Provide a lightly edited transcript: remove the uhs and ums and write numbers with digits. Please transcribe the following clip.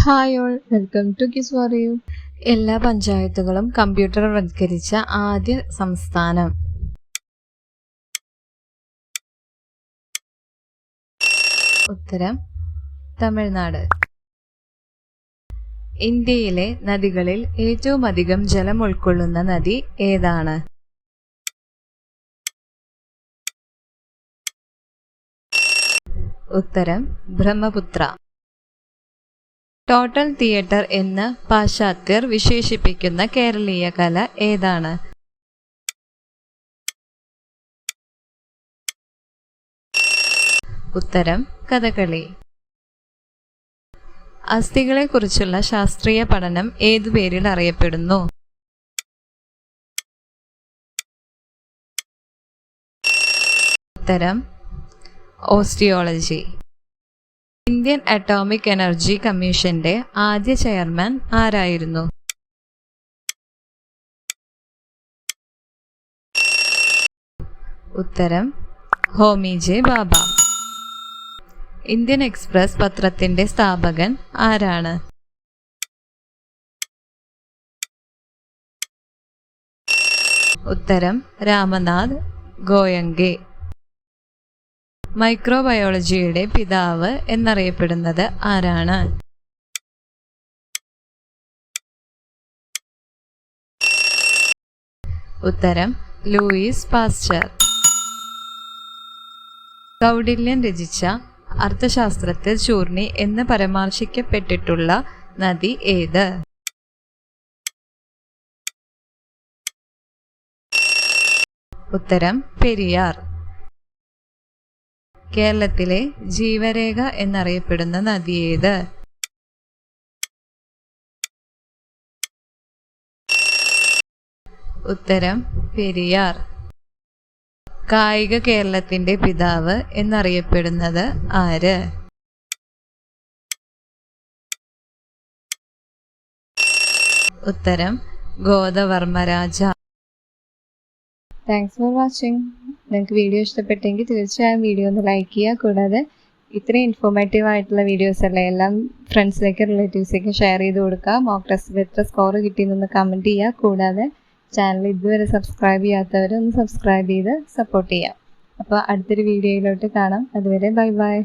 Hi all, welcome to kiss for you. എല്ലാ പഞ്ചായത്തുകളും കമ്പ്യൂട്ടർവത്കരിച്ച ആദ്യ സംസ്ഥാനം? ഉത്തരം തമിഴ്നാട്. ഇന്ത്യയിലെ നദികളിൽ ഏറ്റവും അധികം ജലം ഉൾക്കൊള്ളുന്ന നദി ഏതാണ്? ഉത്തരം ബ്രഹ്മപുത്ര. ടോട്ടൽ തിയേറ്റർ എന്ന് പാശ്ചാത്യർ വിശേഷിപ്പിക്കുന്ന കേരളീയ കല ഏതാണ്? ഉത്തരം കഥകളി. അസ്ഥികളെക്കുറിച്ചുള്ള ശാസ്ത്രീയ പഠനം ഏതു പേരിൽ അറിയപ്പെടുന്നു? ഉത്തരം ഓസ്റ്റിയോളജി. ഇന്ത്യൻ അറ്റോമിക് എനർജി കമ്മീഷന്റെ ആദ്യ ചെയർമാൻ ആരായിരുന്നു? ഉത്തരം ഹോമി ജെ ബാബ. ഇന്ത്യൻ എക്സ്പ്രസ് പത്രത്തിന്റെ സ്ഥാപകൻ ആരാണ്? ഉത്തരം രാമനാഥ് ഗോയങ്കെ. മൈക്രോബയോളജിയുടെ പിതാവ് എന്നറിയപ്പെടുന്നത് ആരാണ്? ഉത്തരം ലൂയിസ് പാസ്ചർ. കൗടില്യൻ രചിച്ച അർത്ഥശാസ്ത്രത്തിൽ ചൂർണി എന്ന് പരാമർശിക്കപ്പെട്ടിട്ടുള്ള നദി ഏത്? ഉത്തരം പെരിയാർ. കേരളത്തിലെ ജീവരേഖ എന്നറിയപ്പെടുന്ന നദി ഏത്? ഉത്തരം പെരിയാർ. കായിക കേരളത്തിന്റെ പിതാവ് എന്നറിയപ്പെടുന്നത് ആര്? ഉത്തരം ഗോദവർമ്മരാജ. Thanks for watching. നിങ്ങൾക്ക് വീഡിയോ ഇഷ്ടപ്പെട്ടെങ്കിൽ തീർച്ചയായും വീഡിയോ ഒന്ന് ലൈക്ക് ചെയ്യുക. കൂടാതെ ഇത്രയും ഇൻഫോർമേറ്റീവ് ആയിട്ടുള്ള വീഡിയോസ് അല്ലേ എല്ലാം ഫ്രണ്ട്സിലേക്ക് റിലേറ്റീവ്സിലേക്ക് ഷെയർ ചെയ്ത് കൊടുക്കുക. മോക്ക് ടെസ്റ്റിൽ എത്ര സ്കോർ കിട്ടിയെന്നൊന്ന് കമൻറ്റ് ചെയ്യുക. കൂടാതെ ചാനൽ ഇതുവരെ സബ്സ്ക്രൈബ് ചെയ്യാത്തവർ ഒന്ന് സബ്സ്ക്രൈബ് ചെയ്ത് സപ്പോർട്ട് ചെയ്യുക. അപ്പോൾ അടുത്തൊരു വീഡിയോയിലോട്ട് കാണാം. അതുവരെ ബൈ ബൈ.